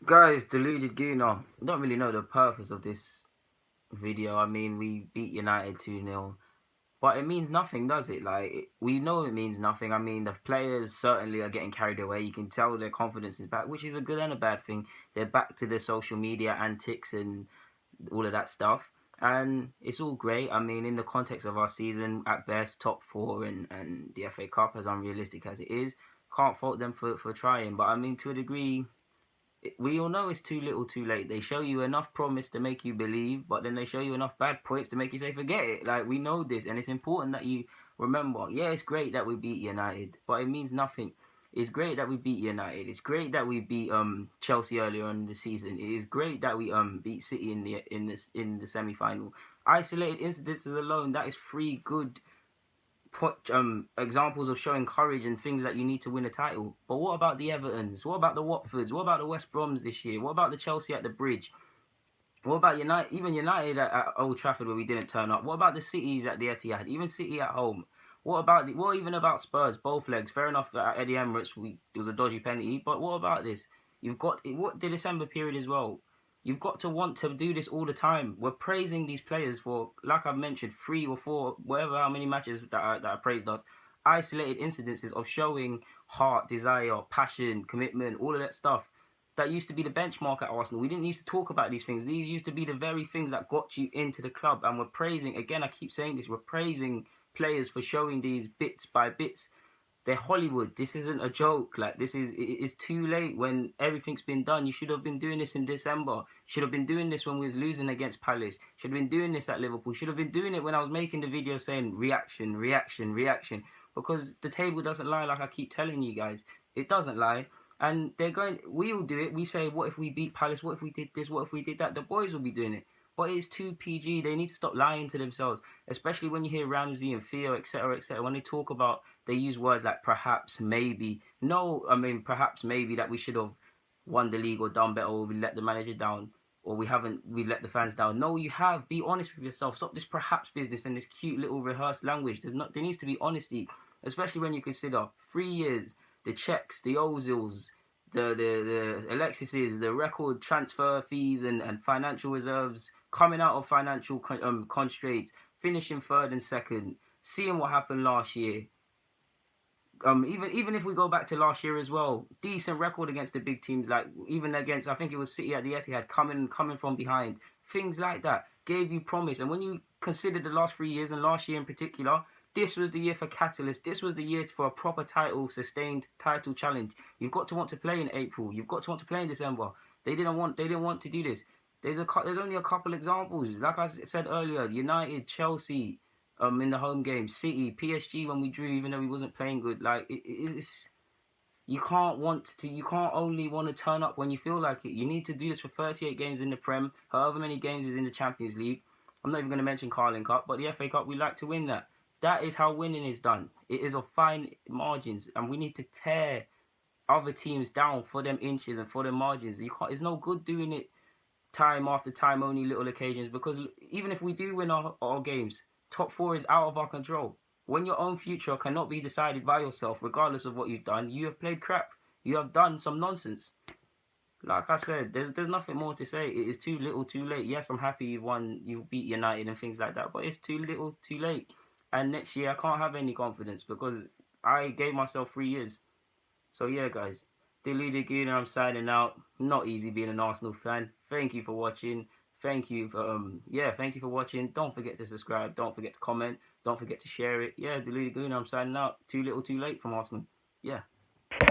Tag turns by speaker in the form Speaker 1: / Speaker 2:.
Speaker 1: Guys, deluded Gooner. Don't really know the purpose of this video. I mean, we beat United 2-0, but it means nothing, does it? We know it means nothing. I mean, the players certainly are getting carried away. You can tell their confidence is back, which is a good and a bad thing. They're back to their social media antics and all of that stuff. And it's all great. I mean, in the context of our season, at best, top four and the FA Cup, as unrealistic as it is, can't fault them for trying. But I mean, to a degree, we all know it's too little too late. They show you enough promise to make you believe, but then they show you enough bad points to make you say forget it. We know this, and it's important that you remember. Yeah, it's great that we beat United, but it means nothing. It's great that we beat United. It's great that we beat Chelsea earlier on in the season. It is great that we beat City in the semi final. Isolated incidences alone, that is three good examples of showing courage and things that you need to win a title. But what about the Evertons? What about the Watfords? What about the West Broms this year? What about the Chelsea at the Bridge? What about United? Even United at Old Trafford where we didn't turn up. What about the Cities at the Etihad? Even City at home. What even about Spurs? Both legs. Fair enough at Eddie Emirates it was a dodgy penalty. But what about this? You've got what the December period as well. You've got to want to do this all the time. We're praising these players for, like I've mentioned, 3 or 4, whatever how many matches that I praised us. Isolated incidences of showing heart, desire, passion, commitment, all of that stuff. That used to be the benchmark at Arsenal. We didn't used to talk about these things. These used to be the very things that got you into the club. And we're praising, again, I keep saying this, we're praising players for showing these bits by bits. They're Hollywood. This isn't a joke. It's too late when everything's been done. You should have been doing this in December. Should have been doing this when we was losing against Palace. Should have been doing this at Liverpool. Should have been doing it when I was making the video saying reaction, reaction, reaction. Because the table doesn't lie, like I keep telling you guys. It doesn't lie. And we all do it. We say, what if we beat Palace? What if we did this? What if we did that? The boys will be doing it. But it's too PG. They need to stop lying to themselves, especially when you hear Ramsey and Theo, etc., etc. When they talk about, they use words like perhaps, maybe. No, I mean, perhaps, maybe that we should have won the league or done better, or we let the manager down, or we let the fans down. No, you have. Be honest with yourself. Stop this perhaps business and this cute little rehearsed language. There needs to be honesty, especially when you consider 3 years, the checks, the Ozils, the Alexises, the record transfer fees and financial reserves coming out of financial constraints, finishing third and second, seeing what happened last year. Even if we go back to last year as well, decent record against the big teams, like even against, I think it was City at the Etihad, coming from behind, things like that gave you promise. And when you consider the last 3 years and last year in particular, this was the year for catalyst. This was the year for a proper title, sustained title challenge. You've got to want to play in April. You've got to want to play in December. They didn't want to do this. There's only a couple examples. Like I said earlier, United, Chelsea, in the home game, City, PSG when we drew, even though we wasn't playing good. It's you can't only want to turn up when you feel like it. You need to do this for 38 games in the Prem, however many games is in the Champions League. I'm not even going to mention Carling Cup, but the FA Cup, we like to win that. That is how winning is done. It is of fine margins, and we need to tear other teams down for them inches and for them margins. It's no good doing it time after time, only little occasions, because even if we do win our games, top 4 is out of our control. When your own future cannot be decided by yourself, regardless of what you've done, you have played crap. You have done some nonsense. Like I said, there's nothing more to say. It is too little, too late. Yes, I'm happy you beat United and things like that, but it's too little, too late. And next year, I can't have any confidence because I gave myself 3 years. So yeah, guys, Deluded Gooner, I'm signing out. Not easy being an Arsenal fan. Thank you for watching. Thank you for watching. Don't forget to subscribe. Don't forget to comment. Don't forget to share it. Yeah, Deluded Gooner, I'm signing out. Too little, too late from Arsenal. Yeah.